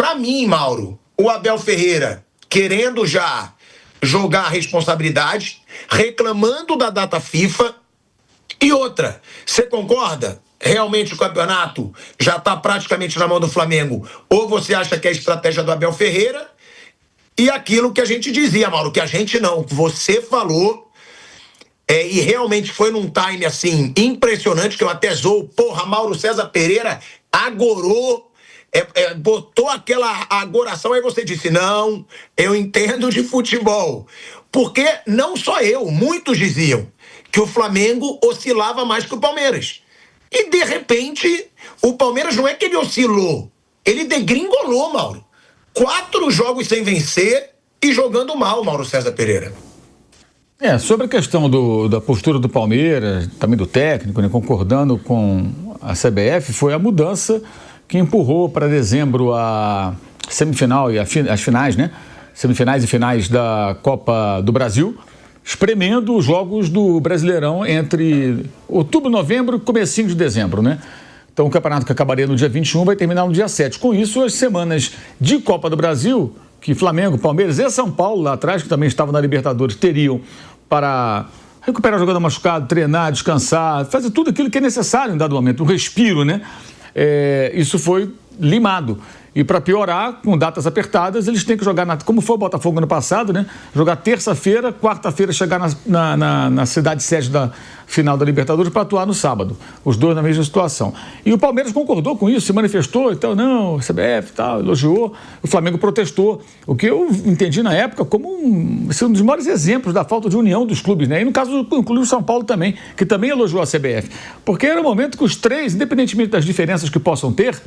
Para mim, Mauro, o Abel Ferreira querendo já jogar a responsabilidade, reclamando da data FIFA. E outra, você concorda? Realmente o campeonato já está praticamente na mão do Flamengo? Ou você acha que é a estratégia do Abel Ferreira? E aquilo que a gente dizia, Mauro, que a gente não, você falou, e realmente foi num time assim, impressionante, que eu até zoo, porra, Mauro César Pereira agorou, botou aquela agoração, aí você disse, não, eu entendo de futebol. Porque não só eu, muitos diziam que o Flamengo oscilava mais que o Palmeiras. E, de repente, o Palmeiras não é que ele oscilou, ele degringolou, Mauro. 4 jogos sem vencer e jogando mal, Mauro César Pereira. Sobre a questão da postura do Palmeiras, também do técnico, né, concordando com a CBF, foi a mudança que empurrou para dezembro a semifinal e as finais, né? Semifinais e finais da Copa do Brasil, espremendo os jogos do Brasileirão entre outubro, novembro e comecinho de dezembro, né? Então o campeonato que acabaria no dia 21 vai terminar no dia 7. Com isso, as semanas de Copa do Brasil, que Flamengo, Palmeiras e São Paulo lá atrás, que também estavam na Libertadores, teriam para recuperar o jogador machucado, treinar, descansar, fazer tudo aquilo que é necessário em dado momento, um respiro, né? Isso foi limado. E para piorar, com datas apertadas, eles têm que jogar, como foi o Botafogo ano passado, né? Jogar terça-feira, quarta-feira chegar na cidade sede da final da Libertadores para atuar no sábado. Os dois na mesma situação. E o Palmeiras concordou com isso, se manifestou, então não, CBF tal, elogiou. O Flamengo protestou. O que eu entendi na época como um dos maiores exemplos da falta de união dos clubes, né? E no caso, incluiu o São Paulo também, que também elogiou a CBF. Porque era um momento que os três, independentemente das diferenças que possam ter,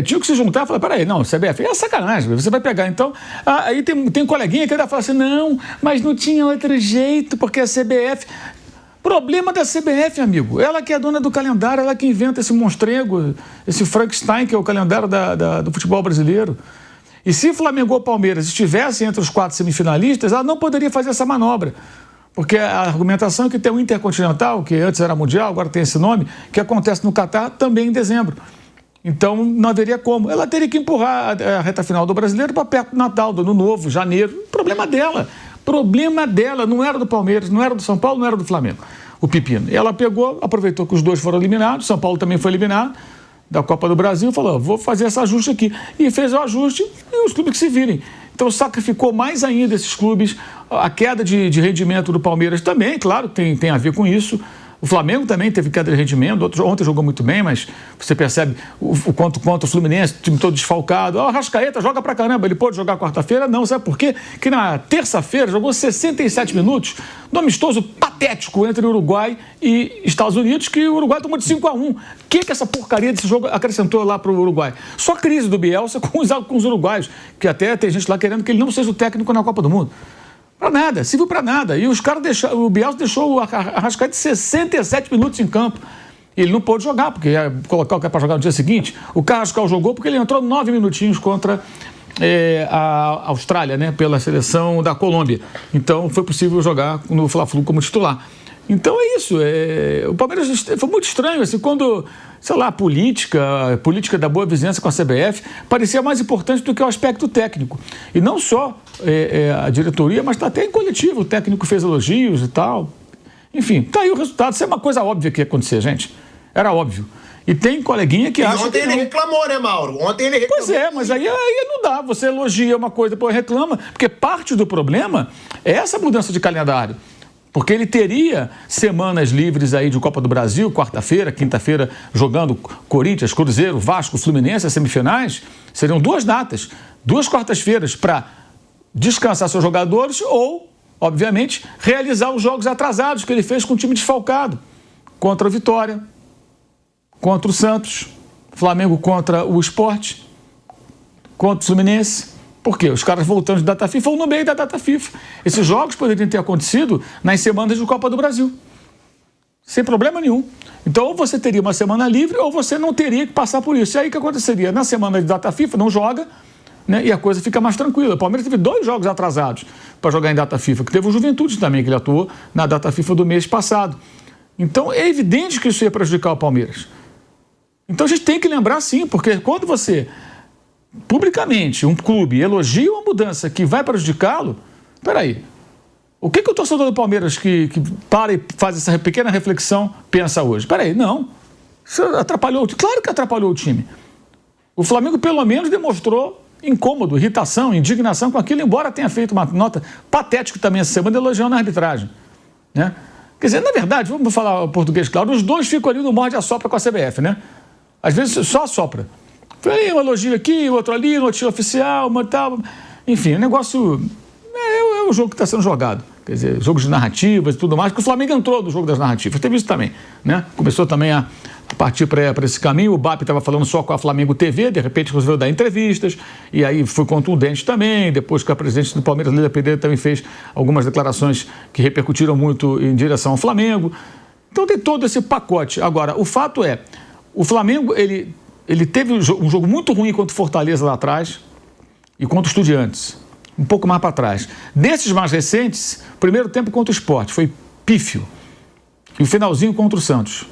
tinham que se juntar e falar, peraí, não, CBF, é sacanagem, você vai pegar, então, aí tem um coleguinha que ainda fala assim, não, mas não tinha outro jeito, porque a CBF, problema da CBF, amigo, ela que é dona do calendário, ela que inventa esse monstrego, esse Frankenstein, que é o calendário do futebol brasileiro. E se Flamengo ou Palmeiras estivessem entre os 4 semifinalistas, ela não poderia fazer essa manobra. Porque a argumentação é que tem o Intercontinental, que antes era Mundial, agora tem esse nome, que acontece no Catar também em dezembro. Então, não haveria como. Ela teria que empurrar a reta final do Brasileiro para perto do Natal, do Ano Novo, janeiro. Problema dela. Problema dela. Não era do Palmeiras, não era do São Paulo, não era do Flamengo. O pepino. Ela pegou, aproveitou que os dois foram eliminados, São Paulo também foi eliminado da Copa do Brasil, falou, vou fazer esse ajuste aqui. E fez o ajuste e os clubes que se virem. Então, sacrificou mais ainda esses clubes. A queda de rendimento do Palmeiras também, claro, tem a ver com isso. O Flamengo também teve queda de rendimento, ontem jogou muito bem, mas você percebe o quanto o Fluminense, o time todo desfalcado. O Arrascaeta joga pra caramba, ele pode jogar quarta-feira? Não, sabe por quê? Que na terça-feira jogou 67 minutos no amistoso patético entre Uruguai e Estados Unidos, que o Uruguai tomou de 5-1. O que essa porcaria desse jogo acrescentou lá pro Uruguai? Só crise do Bielsa com os uruguaios, que até tem gente lá querendo que ele não seja o técnico na Copa do Mundo. Para nada, serviu para nada. E os caras o Bielsa deixou o Arrascaeta de 67 minutos em campo. Ele não pôde jogar, porque ia colocar o cara para jogar no dia seguinte. O Carrascal jogou porque ele entrou 9 minutinhos contra a Austrália, né, pela seleção da Colômbia. Então foi possível jogar no Fla-Flu como titular. Então é isso. O Palmeiras foi muito estranho, assim, quando, sei lá, a política da boa vizinhança com a CBF parecia mais importante do que o aspecto técnico. E não só a diretoria, mas até em coletivo. O técnico fez elogios e tal. Enfim, tá aí o resultado. Isso é uma coisa óbvia que ia acontecer, gente. Era óbvio. E tem coleguinha que acha que ontem ele reclamou, né, Mauro? Ontem ele reclamou. Pois é, mas aí não dá. Você elogia uma coisa, depois reclama. Porque parte do problema é essa mudança de calendário. Porque ele teria semanas livres aí de Copa do Brasil, quarta-feira, quinta-feira, jogando Corinthians, Cruzeiro, Vasco, Fluminense, as semifinais. Seriam 2 datas, 2 quartas-feiras para descansar seus jogadores ou, obviamente, realizar os jogos atrasados que ele fez com o time desfalcado. Contra o Vitória, contra o Santos, Flamengo contra o Sport, contra o Fluminense. Por quê? Os caras voltando de data FIFA ou no meio da data FIFA. Esses jogos poderiam ter acontecido nas semanas de Copa do Brasil. Sem problema nenhum. Então, ou você teria uma semana livre ou você não teria que passar por isso. E aí o que aconteceria? Na semana de data FIFA, não joga, né, e a coisa fica mais tranquila. O Palmeiras teve 2 jogos atrasados para jogar em data FIFA, que teve o Juventude também, que ele atuou na data FIFA do mês passado. Então, é evidente que isso ia prejudicar o Palmeiras. Então, a gente tem que lembrar sim, porque quando você publicamente um clube elogia uma mudança que vai prejudicá-lo, peraí, o que o torcedor do Palmeiras que para e faz essa pequena reflexão pensa hoje? Peraí, não, isso atrapalhou, claro que atrapalhou o time. O Flamengo pelo menos demonstrou incômodo, irritação, indignação com aquilo, embora tenha feito uma nota patética também essa semana elogiando a arbitragem, né? Quer dizer, na verdade, vamos falar português claro, os dois ficam ali no morde-a-sopra com a CBF, né? Às vezes só assopra. Foi um elogio aqui, outro ali, notícia oficial, uma tal. Enfim, o negócio é o jogo que está sendo jogado. Quer dizer, jogos de narrativas e tudo mais, que o Flamengo entrou no jogo das narrativas. Teve isso também, né? Começou também a partir para esse caminho. O BAP estava falando só com a Flamengo TV, de repente resolveu dar entrevistas, e aí foi contundente também. Depois que a presidente do Palmeiras, Lídia Pereira, também fez algumas declarações que repercutiram muito em direção ao Flamengo. Então tem todo esse pacote. Agora, o fato é, o Flamengo, ele teve um jogo muito ruim contra o Fortaleza lá atrás e contra o Estudiantes, um pouco mais para trás. Nesses mais recentes, primeiro tempo contra o Sport foi pífio. E o finalzinho contra o Santos.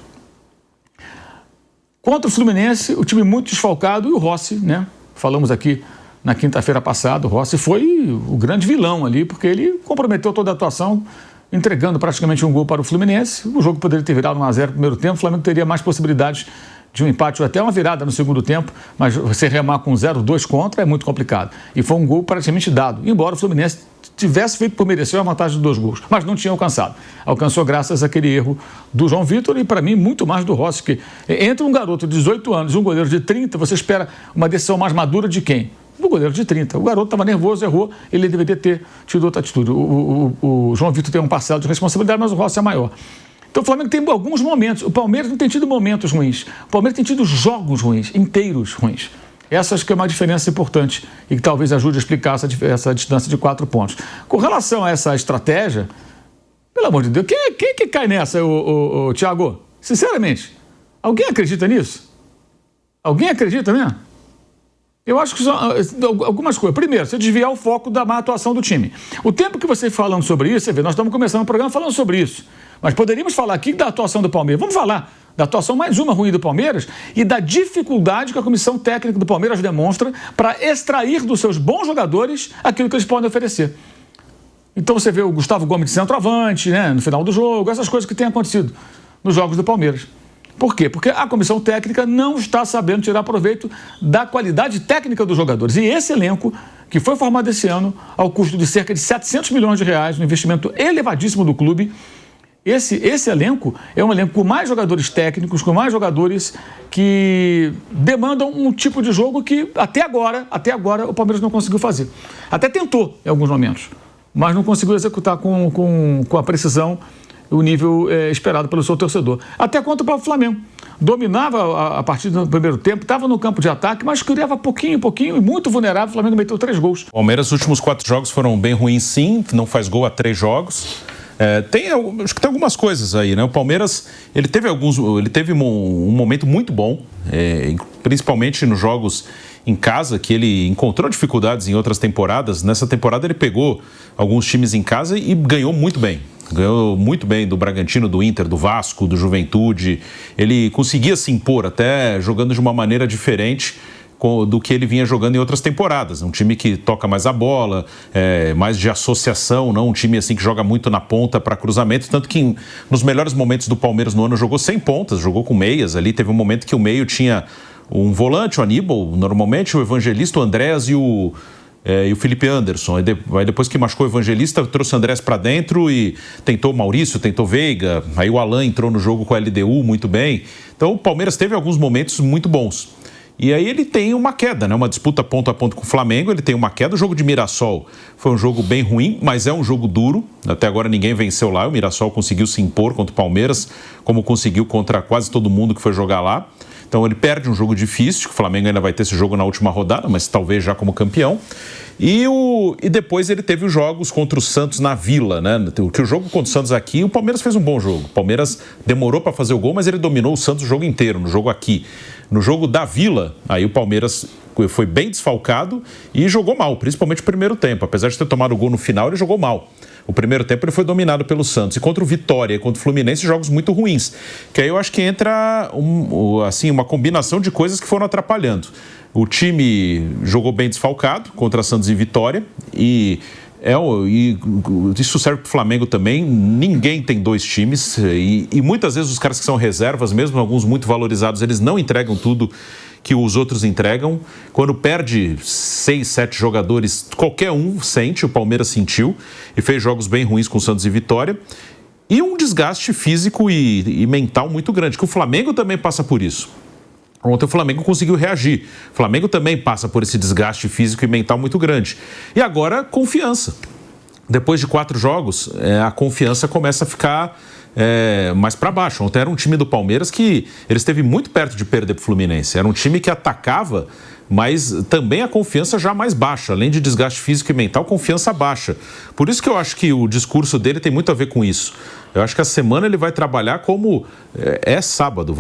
Contra o Fluminense, o time muito desfalcado e o Rossi, né? Falamos aqui na quinta-feira passada, o Rossi foi o grande vilão ali, porque ele comprometeu toda a atuação, entregando praticamente um gol para o Fluminense. O jogo poderia ter virado 1-0 no primeiro tempo, o Flamengo teria mais possibilidades de um empate ou até uma virada no segundo tempo, mas você remar com 0-2 contra é muito complicado. E foi um gol praticamente dado, embora o Fluminense tivesse feito por merecer a vantagem de 2 gols, mas não tinha alcançado. Alcançou graças àquele erro do João Vitor e, para mim, muito mais do Rossi, que entre um garoto de 18 anos e um goleiro de 30, você espera uma decisão mais madura de quem? Do goleiro de 30. O garoto estava nervoso, errou, ele deveria ter tido outra atitude. O João Vitor tem um parcelo de responsabilidade, mas o Rossi é maior. Então o Flamengo tem alguns momentos, o Palmeiras não tem tido momentos ruins, o Palmeiras tem tido jogos ruins, inteiros ruins. Essa acho que é uma diferença importante e que talvez ajude a explicar essa distância de 4 pontos. Com relação a essa estratégia, pelo amor de Deus, quem que cai nessa, Thiago? Sinceramente, alguém acredita nisso? Alguém acredita mesmo? Eu acho que são algumas coisas. Primeiro, você desviar o foco da má atuação do time. O tempo que você falando sobre isso, você vê, nós estamos começando o programa falando sobre isso. Mas poderíamos falar aqui da atuação do Palmeiras. Vamos falar da atuação mais uma ruim do Palmeiras e da dificuldade que a comissão técnica do Palmeiras demonstra para extrair dos seus bons jogadores aquilo que eles podem oferecer. Então você vê o Gustavo Gomes de centroavante, né, no final do jogo, essas coisas que têm acontecido nos jogos do Palmeiras. Por quê? Porque a comissão técnica não está sabendo tirar proveito da qualidade técnica dos jogadores. E esse elenco, que foi formado esse ano ao custo de cerca de 700 milhões de reais, um investimento elevadíssimo do clube, esse elenco é um elenco com mais jogadores técnicos, com mais jogadores que demandam um tipo de jogo que até agora o Palmeiras não conseguiu fazer. Até tentou em alguns momentos, mas não conseguiu executar com a precisão o nível esperado pelo seu torcedor. Até contra o próprio Flamengo. Dominava a partir do primeiro tempo, estava no campo de ataque, mas criava pouquinho e muito vulnerável. O Flamengo meteu 3 gols. O Palmeiras, os últimos 4 jogos foram bem ruins, sim. Não faz gol há 3 jogos. Acho que tem algumas coisas aí, né? O Palmeiras, ele teve um momento muito bom, principalmente nos jogos em casa, que ele encontrou dificuldades em outras temporadas. Nessa temporada ele pegou alguns times em casa e ganhou muito bem. Ganhou muito bem do Bragantino, do Inter, do Vasco, do Juventude. Ele conseguia se impor, até jogando de uma maneira diferente do que ele vinha jogando em outras temporadas. Um time que toca mais a bola, mais de associação, não um time assim que joga muito na ponta para cruzamento, tanto que nos melhores momentos do Palmeiras no ano jogou sem pontas, jogou com meias ali. Teve um momento que o meio tinha um volante, o Aníbal, normalmente o Evangelista, o Andrés e o Felipe Anderson. Aí depois que machucou o Evangelista, trouxe o Andrés para dentro e tentou o Maurício, tentou Veiga. Aí o Alan entrou no jogo com a LDU muito bem. Então o Palmeiras teve alguns momentos muito bons. E aí ele tem uma queda, né? Uma disputa ponto a ponto com o Flamengo, ele tem uma queda. O jogo de Mirassol foi um jogo bem ruim, mas é um jogo duro. Até agora ninguém venceu lá. O Mirassol conseguiu se impor contra o Palmeiras, como conseguiu contra quase todo mundo que foi jogar lá. Então ele perde um jogo difícil, o Flamengo ainda vai ter esse jogo na última rodada, mas talvez já como campeão. E depois ele teve os jogos contra o Santos na Vila, né? O jogo contra o Santos aqui, o Palmeiras fez um bom jogo. O Palmeiras demorou para fazer o gol, mas ele dominou o Santos o jogo inteiro, no jogo aqui. No jogo da Vila, aí o Palmeiras foi bem desfalcado e jogou mal, principalmente o primeiro tempo. Apesar de ter tomado o gol no final, ele jogou mal. O primeiro tempo ele foi dominado pelo Santos. E contra o Vitória e contra o Fluminense, jogos muito ruins. Que aí eu acho que entra uma combinação de coisas que foram atrapalhando. O time jogou bem desfalcado contra Santos e Vitória e isso serve para o Flamengo também. Ninguém tem dois times e muitas vezes os caras que são reservas, mesmo alguns muito valorizados, eles não entregam tudo que os outros entregam. Quando perde 6, 7 jogadores, qualquer um sente, o Palmeiras sentiu e fez jogos bem ruins com Santos e Vitória. E um desgaste físico e mental muito grande, que o Flamengo também passa por isso. Ontem o Flamengo conseguiu reagir. O Flamengo também passa por esse desgaste físico e mental muito grande. E agora, confiança. Depois de 4 jogos, a confiança começa a ficar mais para baixo. Ontem era um time do Palmeiras que ele esteve muito perto de perder para o Fluminense. Era um time que atacava, mas também a confiança já mais baixa. Além de desgaste físico e mental, confiança baixa. Por isso que eu acho que o discurso dele tem muito a ver com isso. Eu acho que a semana ele vai trabalhar como sábado.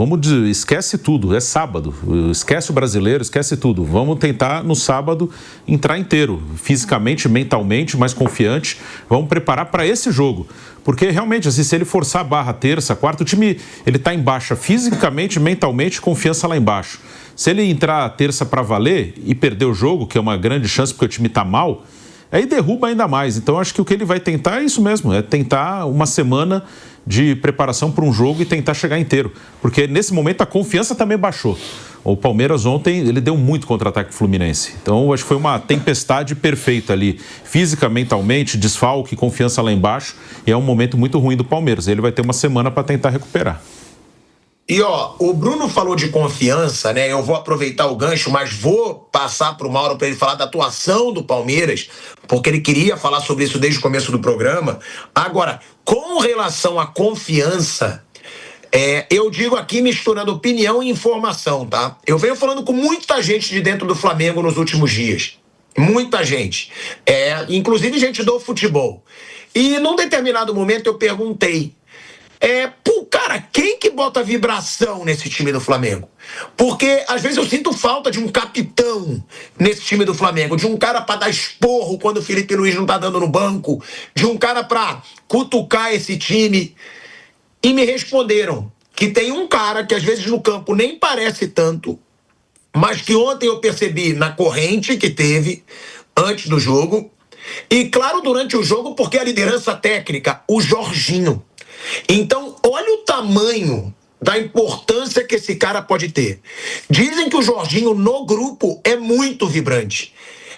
Esquece tudo, é sábado. Esquece o brasileiro, esquece tudo. Vamos tentar no sábado entrar inteiro, fisicamente, mentalmente, mais confiante. Vamos preparar para esse jogo. Porque realmente, assim, se ele forçar a barra terça, quarta, o time ele está em baixa fisicamente, mentalmente, confiança lá embaixo. Se ele entrar terça para valer e perder o jogo, que é uma grande chance porque o time está mal, aí derruba ainda mais. Então, acho que o que ele vai tentar é isso mesmo, é tentar uma semana de preparação para um jogo e tentar chegar inteiro. Porque nesse momento a confiança também baixou. O Palmeiras ontem, ele deu muito contra-ataque Fluminense. Então, acho que foi uma tempestade perfeita ali. Física, mentalmente, desfalque, confiança lá embaixo. E é um momento muito ruim do Palmeiras. Ele vai ter uma semana para tentar recuperar. E o Bruno falou de confiança, né? Eu vou aproveitar o gancho, mas vou passar para o Mauro para ele falar da atuação do Palmeiras, porque ele queria falar sobre isso desde o começo do programa. Agora, com relação à confiança, eu digo aqui misturando opinião e informação, tá? Eu venho falando com muita gente de dentro do Flamengo nos últimos dias. Muita gente. Inclusive gente do futebol. E num determinado momento eu perguntei, cara, quem que bota vibração nesse time do Flamengo? Porque às vezes eu sinto falta de um capitão nesse time do Flamengo, de um cara pra dar esporro quando o Felipe Luiz não tá dando no banco, de um cara pra cutucar esse time. E me responderam que tem um cara que às vezes no campo nem parece tanto, mas que ontem eu percebi na corrente que teve antes do jogo, e claro, durante o jogo, porque a liderança técnica, o Jorginho. Então, olha o tamanho da importância que esse cara pode ter. Dizem que o Jorginho no grupo é muito vibrante.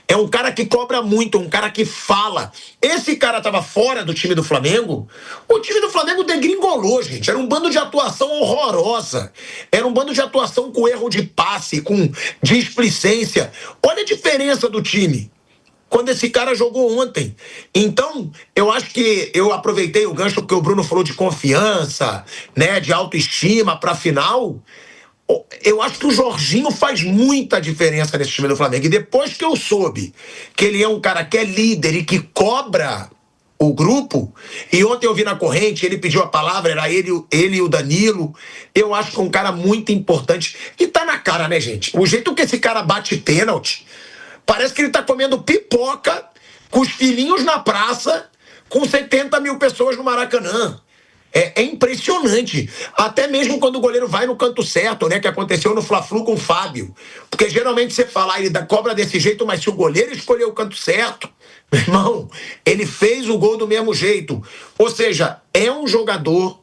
É um cara que cobra muito, um cara que fala. Esse cara estava fora do time do Flamengo. O time do Flamengo degringolou, gente. Era um bando de atuação horrorosa. Era um bando de atuação com erro de passe, com displicência. Olha a diferença do time quando esse cara jogou ontem. Então, eu acho que eu aproveitei o gancho que o Bruno falou de confiança, né, de autoestima para a final. Eu acho que o Jorginho faz muita diferença nesse time do Flamengo. E depois que eu soube que ele é um cara que é líder e que cobra o grupo, e ontem eu vi na corrente, ele pediu a palavra, era ele e o Danilo, eu acho que é um cara muito importante. E tá na cara, né, gente? O jeito que esse cara bate pênalti, parece que ele tá comendo pipoca com os filhinhos na praça, com 70 mil pessoas no Maracanã. É impressionante. Até mesmo quando o goleiro vai no canto certo, né? Que aconteceu no Fla-Flu com o Fábio. Porque geralmente você fala, ele cobra desse jeito, mas se o goleiro escolheu o canto certo, meu irmão, ele fez o gol do mesmo jeito. Ou seja, é um jogador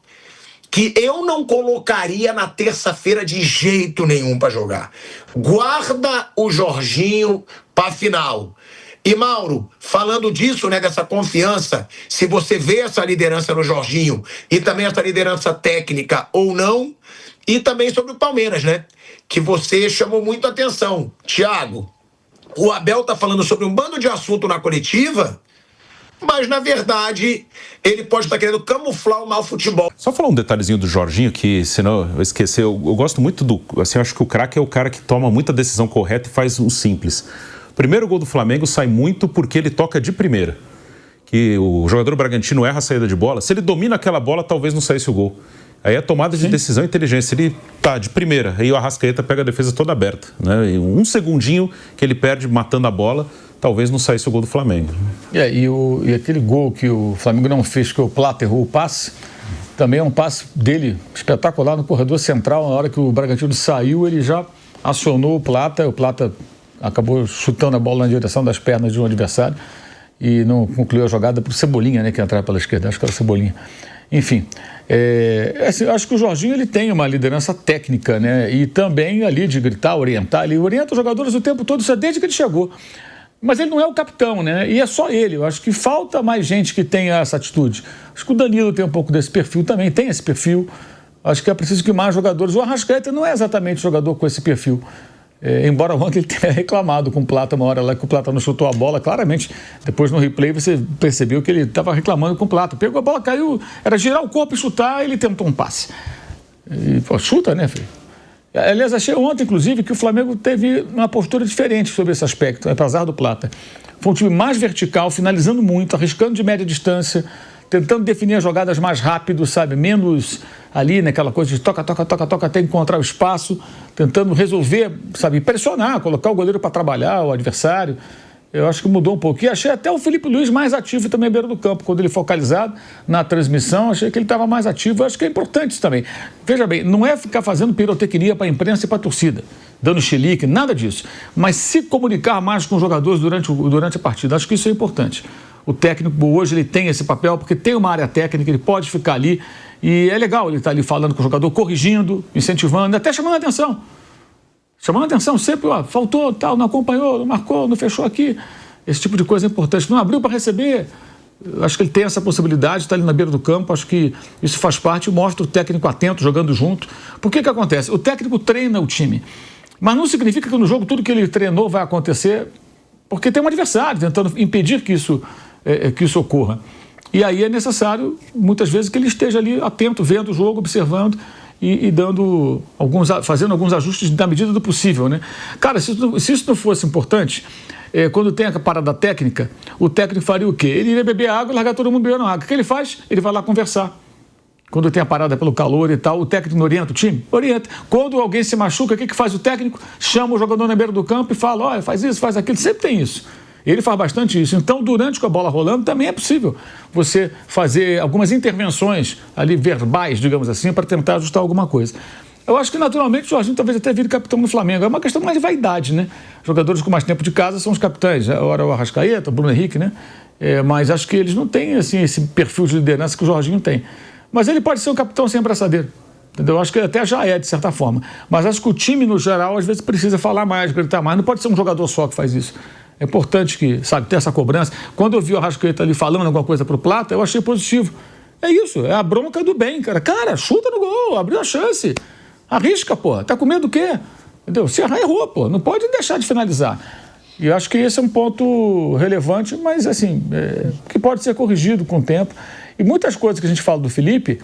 que eu não colocaria na terça-feira de jeito nenhum para jogar. Guarda o Jorginho para final. E Mauro, falando disso, né, dessa confiança, se você vê essa liderança no Jorginho e também essa liderança técnica ou não, e também sobre o Palmeiras, né, que você chamou muito a atenção. Thiago, o Abel tá falando sobre um bando de assunto na coletiva, mas, na verdade, ele pode estar querendo camuflar o mau futebol. Só falar um detalhezinho do Jorginho, que senão eu esqueci. Eu gosto muito do... Assim, eu acho que o craque é o cara que toma muita decisão correta e faz o simples. O primeiro gol do Flamengo sai muito porque ele toca de primeira. Que o jogador Bragantino erra a saída de bola. Se ele domina aquela bola, talvez não saísse o gol. Aí é tomada de decisão e inteligência. Ele tá de primeira, aí o Arrascaeta pega a defesa toda aberta, né? E um segundinho que ele perde matando a bola, talvez não saísse o gol do Flamengo. E aquele gol que o Flamengo não fez, que o Plata errou o passe, também é um passe dele espetacular no corredor central. Na hora que o Bragantino saiu, ele já acionou o Plata acabou chutando a bola na direção das pernas de um adversário e não concluiu a jogada para o Cebolinha, né, que entrava pela esquerda, acho que era o Cebolinha. Enfim, assim, acho que o Jorginho ele tem uma liderança técnica, né, e também ali de gritar, orientar, ele orienta os jogadores o tempo todo, isso é desde que ele chegou. Mas ele não é o capitão, né? E é só ele. Eu acho que falta mais gente que tenha essa atitude. Acho que o Danilo tem um pouco desse perfil também, tem esse perfil. Acho que é preciso que mais jogadores... O Arrascaeta não é exatamente jogador com esse perfil. Embora ontem ele tenha reclamado com o Plata, uma hora lá que o Plata não chutou a bola, claramente, depois no replay você percebeu que ele estava reclamando com o Plata. Pegou a bola, caiu, era girar o corpo e chutar, ele tentou um passe. E, pô, chuta, né, filho? Aliás, achei ontem, inclusive, que o Flamengo teve uma postura diferente sobre esse aspecto, apesar do Plata. Foi um time mais vertical, finalizando muito, arriscando de média distância, tentando definir as jogadas mais rápido, sabe? Menos ali naquela coisa de toca, até encontrar o espaço, tentando resolver, sabe? Pressionar, colocar o goleiro para trabalhar, o adversário. Eu acho que mudou um pouco. E achei até o Felipe Luiz mais ativo também à beira do campo. Quando ele focalizado na transmissão, achei que ele estava mais ativo. Eu acho que é importante isso também. Veja bem, não é ficar fazendo pirotecnia para a imprensa e para a torcida, dando chilique, nada disso. Mas se comunicar mais com os jogadores durante a partida. Acho que isso é importante. O técnico hoje ele tem esse papel porque tem uma área técnica, ele pode ficar ali. E é legal ele estar ali falando com o jogador, corrigindo, incentivando, até chamando a atenção. Chamando a atenção sempre, ó, faltou, tal, não acompanhou, não marcou, não fechou aqui. Esse tipo de coisa é importante. Não abriu para receber. Eu acho que ele tem essa possibilidade, está ali na beira do campo. Acho que isso faz parte e mostra o técnico atento, jogando junto. Por que acontece? O técnico treina o time. Mas não significa que no jogo tudo que ele treinou vai acontecer, porque tem um adversário tentando impedir que isso ocorra. E aí é necessário, muitas vezes, que ele esteja ali atento, vendo o jogo, observando e fazendo alguns ajustes na medida do possível, né? Cara, se isso não fosse importante, quando tem a parada técnica, o técnico faria o quê? Ele iria beber água e largar todo mundo bebendo água. O que ele faz? Ele vai lá conversar. Quando tem a parada pelo calor e tal, o técnico não orienta o time? Orienta. Quando alguém se machuca, o que faz o técnico? Chama o jogador na beira do campo e fala, olha, faz isso, faz aquilo. Sempre tem isso. Ele faz bastante isso. Então, durante com a bola rolando, também é possível você fazer algumas intervenções ali verbais, digamos assim, para tentar ajustar alguma coisa. Eu acho que, naturalmente, o Jorginho talvez até vire capitão no Flamengo. É uma questão mais de vaidade, né? Jogadores com mais tempo de casa são os capitães. Ora o Arrascaeta, o Bruno Henrique, né? Mas acho que eles não têm, assim, esse perfil de liderança que o Jorginho tem. Mas ele pode ser um capitão sem abraçadeira. Entendeu? Acho que ele até já é, de certa forma. Mas acho que o time, no geral, às vezes precisa falar mais, gritar mais. Não pode ser um jogador só que faz isso. É importante que, sabe, ter essa cobrança. Quando eu vi o Arrascaeta ali falando alguma coisa pro Plata, eu achei positivo. É isso, é a bronca do bem, cara. Cara, chuta no gol, abriu a chance. Arrisca, pô. Tá com medo do quê? Entendeu? Se errar, errou, pô. Não pode deixar de finalizar. E eu acho que esse é um ponto relevante, mas, assim, que pode ser corrigido com o tempo. E muitas coisas que a gente fala do Felipe,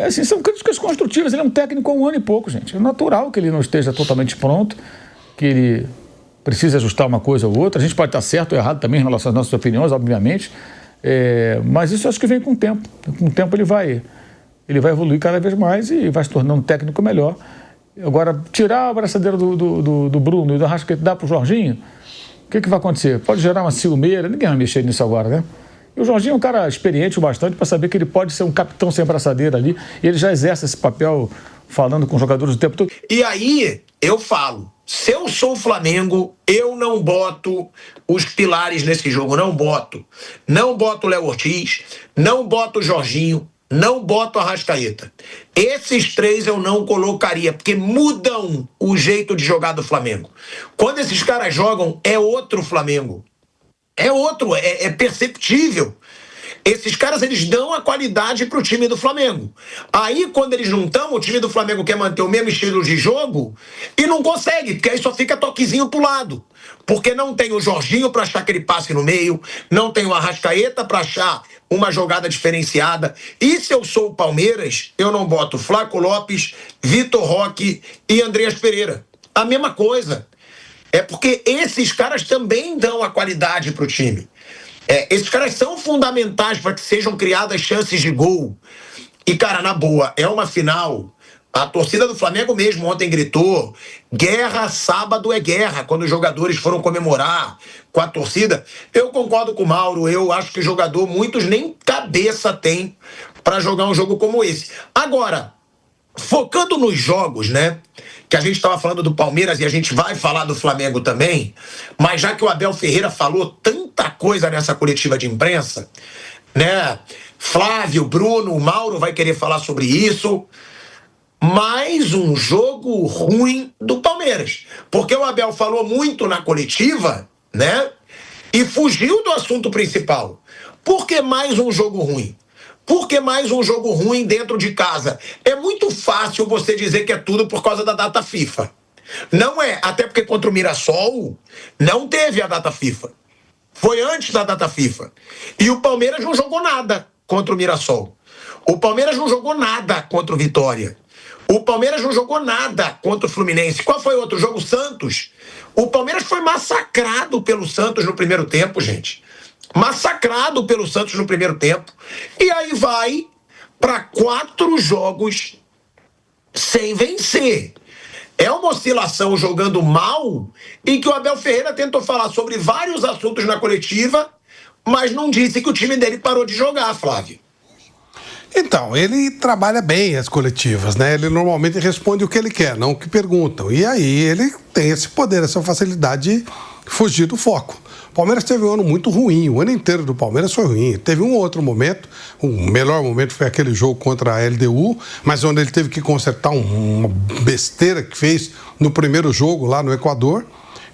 assim, são críticas construtivas. Ele é um técnico há 1 ano e pouco, gente. É natural que ele não esteja totalmente pronto, que ele precisa ajustar uma coisa ou outra. A gente pode estar certo ou errado também em relação às nossas opiniões, obviamente, mas isso acho que vem com o tempo. Com o tempo ele vai evoluir cada vez mais e vai se tornando um técnico melhor. Agora, tirar a abraçadeira do Bruno e do Arrascaeta e dar para o Jorginho, o que vai acontecer? Pode gerar uma ciumeira, ninguém vai mexer nisso agora, né? E o Jorginho é um cara experiente o bastante para saber que ele pode ser um capitão sem abraçadeira ali, e ele já exerce esse papel falando com os jogadores o tempo todo. E aí, eu falo, se eu sou o Flamengo, eu não boto os pilares nesse jogo, não boto. Não boto o Léo Ortiz, não boto o Jorginho, não boto o Arrascaeta. Esses 3 eu não colocaria, porque mudam o jeito de jogar do Flamengo. Quando esses caras jogam, é outro Flamengo. É outro, é perceptível. Esses caras, eles dão a qualidade pro time do Flamengo. Aí, quando eles não estão, o time do Flamengo quer manter o mesmo estilo de jogo e não consegue, porque aí só fica toquezinho pro lado. Porque não tem o Jorginho para achar aquele passe no meio, não tem o Arrascaeta para achar uma jogada diferenciada. E se eu sou o Palmeiras, eu não boto Flaco Lopes, Vitor Roque e Andreas Pereira. A mesma coisa. É porque esses caras também dão a qualidade pro time. Esses caras são fundamentais para que sejam criadas chances de gol. E, cara, na boa, é uma final. A torcida do Flamengo mesmo ontem gritou: guerra, sábado é guerra, quando os jogadores foram comemorar com a torcida. Eu concordo com o Mauro, eu acho que o jogador, muitos nem cabeça tem para jogar um jogo como esse. Agora, focando nos jogos, né? que a gente estava falando do Palmeiras e a gente vai falar do Flamengo também, mas já que o Abel Ferreira falou tanta coisa nessa coletiva de imprensa, né? Flávio, Bruno, o Mauro vai querer falar sobre isso. Mais um jogo ruim do Palmeiras. Porque o Abel falou muito na coletiva, né? E fugiu do assunto principal. Por que mais um jogo ruim? Por que mais um jogo ruim dentro de casa? É muito fácil você dizer que é tudo por causa da data FIFA. Não é, até porque contra o Mirassol não teve a data FIFA. Foi antes da data FIFA. E o Palmeiras não jogou nada contra o Mirassol. O Palmeiras não jogou nada contra o Vitória. O Palmeiras não jogou nada contra o Fluminense. Qual foi o outro jogo? O Santos. O Palmeiras foi massacrado pelo Santos no primeiro tempo, gente. Massacrado pelo Santos no primeiro tempo. E aí vai para 4 jogos sem vencer. É uma oscilação jogando mal e que o Abel Ferreira tentou falar sobre vários assuntos na coletiva, mas não disse que o time dele parou de jogar, Flávio. Então, ele trabalha bem as coletivas, né? Ele normalmente responde o que ele quer, não o que perguntam. E aí ele tem esse poder, essa facilidade de fugir do foco. O Palmeiras teve um ano muito ruim, o ano inteiro do Palmeiras foi ruim. Teve um outro momento, o melhor momento foi aquele jogo contra a LDU, mas onde ele teve que consertar uma besteira que fez no primeiro jogo lá no Equador.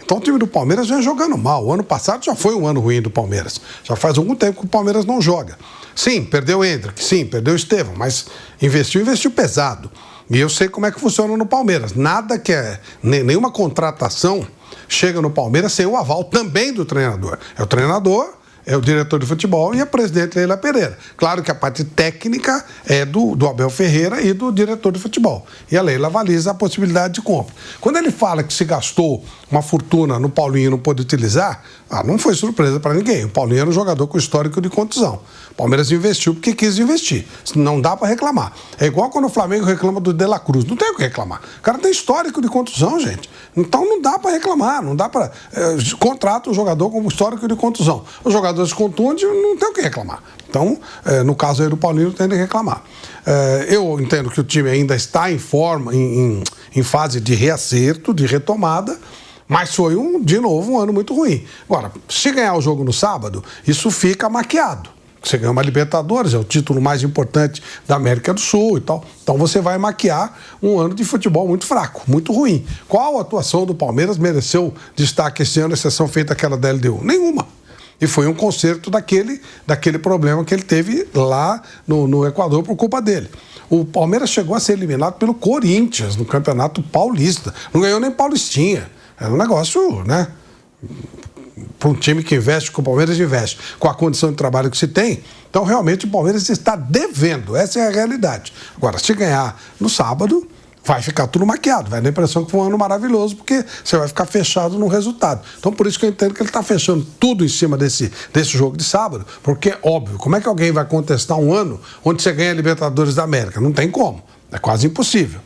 Então o time do Palmeiras vem jogando mal. O ano passado já foi um ano ruim do Palmeiras. Já faz algum tempo que o Palmeiras não joga. Sim, perdeu o Endrick, sim, perdeu o Estevão, mas investiu pesado. E eu sei como é que funciona no Palmeiras. Nada que nenhuma contratação chega no Palmeiras sem o aval também do treinador. É o treinador, é o diretor de futebol e a presidente Leila Pereira. Claro que a parte técnica é do Abel Ferreira e do diretor de futebol. E a Leila avaliza a possibilidade de compra. Quando ele fala que se gastou uma fortuna no Paulinho e não pôde utilizar, não foi surpresa para ninguém. O Paulinho era um jogador com histórico de contusão. O Palmeiras investiu porque quis investir. Não dá para reclamar. É igual quando o Flamengo reclama do De La Cruz. Não tem o que reclamar. O cara tem histórico de contusão, gente. Então não dá para reclamar. Não dá para... contrata um jogador com histórico de contusão. O jogador se contunde, não tem o que reclamar. Então, no caso aí do Paulinho, não tem de reclamar. Eu entendo que o time ainda está em forma, em fase de reacerto, de retomada, mas foi, de novo, um ano muito ruim. Agora, se ganhar o jogo no sábado, isso fica maquiado. Você ganha uma Libertadores, é o título mais importante da América do Sul e tal. Então você vai maquiar um ano de futebol muito fraco, muito ruim. Qual atuação do Palmeiras mereceu destaque esse ano, exceção feita aquela da LDU? Nenhuma. E foi um conserto daquele problema que ele teve lá no Equador por culpa dele. O Palmeiras chegou a ser eliminado pelo Corinthians no Campeonato Paulista. Não ganhou nem Paulistinha. Era um negócio, né? Para um time que investe, que o Palmeiras investe, com a condição de trabalho que se tem. Então, realmente, o Palmeiras está devendo. Essa é a realidade. Agora, se ganhar no sábado, vai ficar tudo maquiado. Vai dar a impressão que foi um ano maravilhoso, porque você vai ficar fechado no resultado. Então, por isso que eu entendo que ele está fechando tudo em cima desse jogo de sábado, porque, óbvio, como é que alguém vai contestar um ano onde você ganha a Libertadores da América? Não tem como. É quase impossível.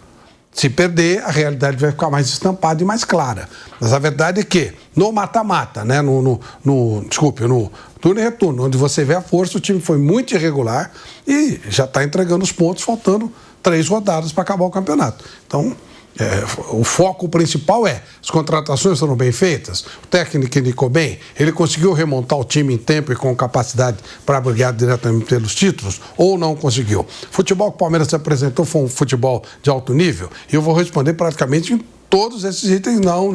Se perder, a realidade vai ficar mais estampada e mais clara. Mas a verdade é que, no mata-mata, né? no turno e retorno, onde você vê a força, o time foi muito irregular e já está entregando os pontos, faltando 3 rodadas para acabar o campeonato. Então, o foco principal as contratações foram bem feitas, o técnico indicou bem, ele conseguiu remontar o time em tempo e com capacidade para brigar diretamente pelos títulos, ou não conseguiu? O futebol que o Palmeiras se apresentou foi um futebol de alto nível, e eu vou responder praticamente em todos esses itens, não.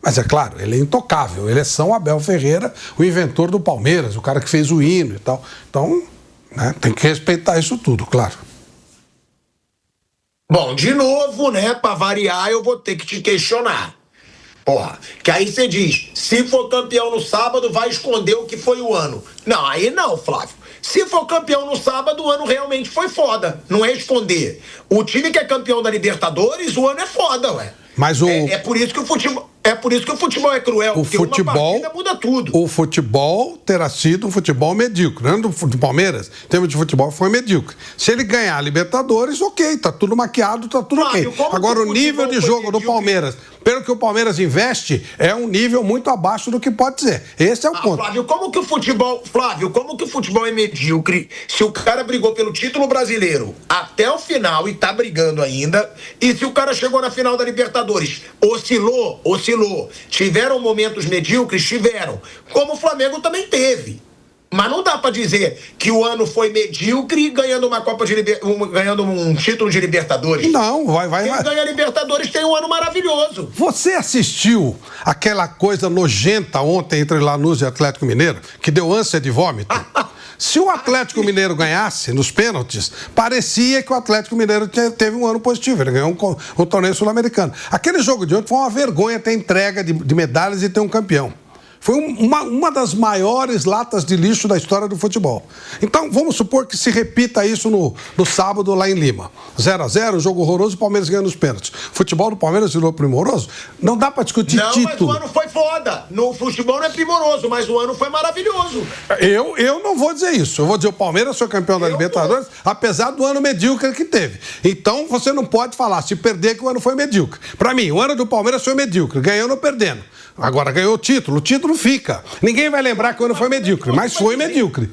Mas é claro, ele é intocável, ele é São Abel Ferreira, o inventor do Palmeiras, o cara que fez o hino e tal. Então, né, tem que respeitar isso tudo, claro. Bom, de novo, né, pra variar, eu vou ter que te questionar. Porra, que aí você diz, se for campeão no sábado, vai esconder o que foi o ano. Não, aí não, Flávio. Se for campeão no sábado, o ano realmente foi foda. Não é esconder. O time que é campeão da Libertadores, o ano é foda, ué. Mas é por isso que o futebol... É por isso que o futebol é cruel, porque uma partida muda tudo. O futebol terá sido um futebol medíocre. Né? Do Palmeiras, em termos de futebol, foi medíocre. Se ele ganhar a Libertadores, ok, tá tudo maquiado, tá tudo ok. Agora, o nível de jogo do Palmeiras pelo que o Palmeiras investe, é um nível muito abaixo do que pode ser. Esse é o ponto. Flávio, como que o futebol é medíocre se o cara brigou pelo título brasileiro até o final e tá brigando ainda, e se o cara chegou na final da Libertadores, oscilou, tiveram momentos medíocres, tiveram, como o Flamengo também teve. Mas não dá pra dizer que o ano foi medíocre ganhando ganhando um título de Libertadores. Não, vai. Quem ganha Libertadores tem um ano maravilhoso. Você assistiu aquela coisa nojenta ontem entre Lanús e Atlético Mineiro, que deu ânsia de vômito? Se o Atlético Mineiro ganhasse nos pênaltis, parecia que o Atlético Mineiro teve um ano positivo. Ele ganhou um torneio sul-americano. Aquele jogo de ontem foi uma vergonha ter entrega de medalhas e ter um campeão. Foi uma das maiores latas de lixo da história do futebol. Então, vamos supor que se repita isso no sábado lá em Lima. 0-0, jogo horroroso, o Palmeiras ganhando os pênaltis. O futebol do Palmeiras virou primoroso? Não dá pra discutir título. Não, mas o ano foi foda. No futebol não é primoroso, mas o ano foi maravilhoso. Eu não vou dizer isso. Eu vou dizer o Palmeiras foi campeão da Libertadores, apesar do ano medíocre que teve. Então, você não pode falar, se perder, que o ano foi medíocre. Pra mim, o ano do Palmeiras foi medíocre, ganhando ou perdendo. Agora ganhou o título fica. Ninguém vai lembrar que o ano foi medíocre, mas foi medíocre.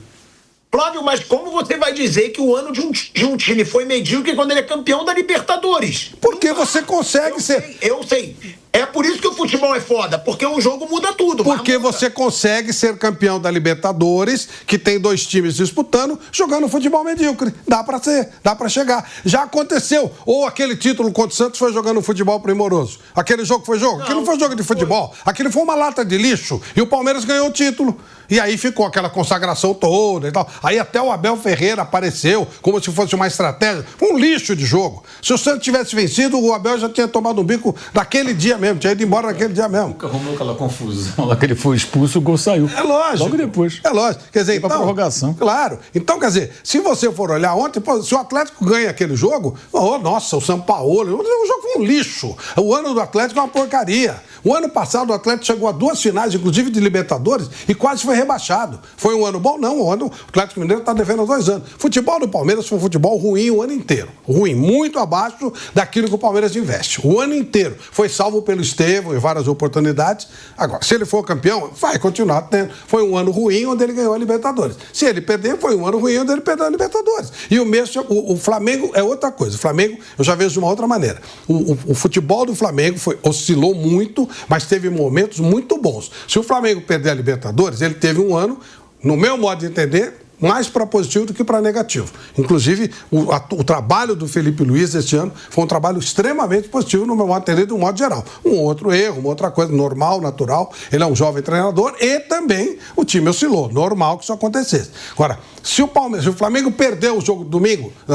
Flávio, mas como você vai dizer que o ano de um time foi medíocre quando ele é campeão da Libertadores? Porque você consegue ser... Eu sei. É por isso que o futebol é foda, porque um jogo muda tudo. Porque você consegue ser campeão da Libertadores, que tem 2 times disputando, jogando futebol medíocre. Dá pra ser, dá pra chegar. Já aconteceu. Ou aquele título contra o Santos foi jogando futebol primoroso. Aquele jogo foi jogo? Aquilo não foi jogo de futebol. Aquilo foi uma lata de lixo e o Palmeiras ganhou o título. E aí ficou aquela consagração toda e tal. Aí até o Abel Ferreira apareceu como se fosse uma estratégia. Foi um lixo de jogo. Se o Santos tivesse vencido, o Abel já tinha tomado um bico naquele dia mesmo. Tinha ido embora naquele dia mesmo. Nunca arrumou aquela confusão lá que ele foi expulso, o gol saiu. É lógico. Logo depois. É lógico. Quer dizer, então... prorrogação. Claro. Então, quer dizer, se você for olhar ontem, pô, se o Atlético ganha aquele jogo, oh, nossa, o Sampaoli, o jogo foi um lixo. O ano do Atlético é uma porcaria. O ano passado o Atlético chegou a 2 finais, inclusive de Libertadores, e quase foi rebaixado. Foi um ano bom? Não. O Atlético Mineiro está devendo há 2 anos. Futebol do Palmeiras foi um futebol ruim o ano inteiro. Ruim, muito abaixo daquilo que o Palmeiras investe. O ano inteiro. Foi salvo pelo Estevão em várias oportunidades. Agora, se ele for campeão, vai continuar tendo. Foi um ano ruim onde ele ganhou a Libertadores. Se ele perder, foi um ano ruim onde ele perdeu a Libertadores. E o mesmo, o Flamengo é outra coisa. O Flamengo, eu já vejo de uma outra maneira. O futebol do Flamengo oscilou muito, mas teve momentos muito bons. Se o Flamengo perder a Libertadores, ele teve um ano, no meu modo de entender, mais para positivo do que para negativo. Inclusive, o trabalho do Felipe Luiz este ano foi um trabalho extremamente positivo, no meu modo de entender, de um modo geral. Um outro erro, uma outra coisa normal, natural. Ele é um jovem treinador e também o time oscilou. Normal que isso acontecesse. Agora, se o Flamengo perdeu o jogo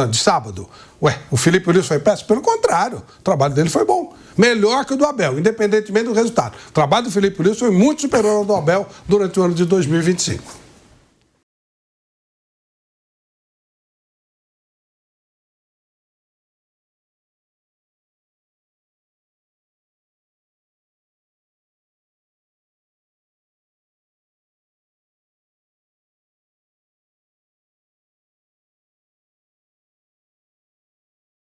de sábado, o Felipe Luiz foi péssimo? Pelo contrário, o trabalho dele foi bom. Melhor que o do Abel, independentemente do resultado. O trabalho do Felipe Luiz foi muito superior ao do Abel durante o ano de 2025.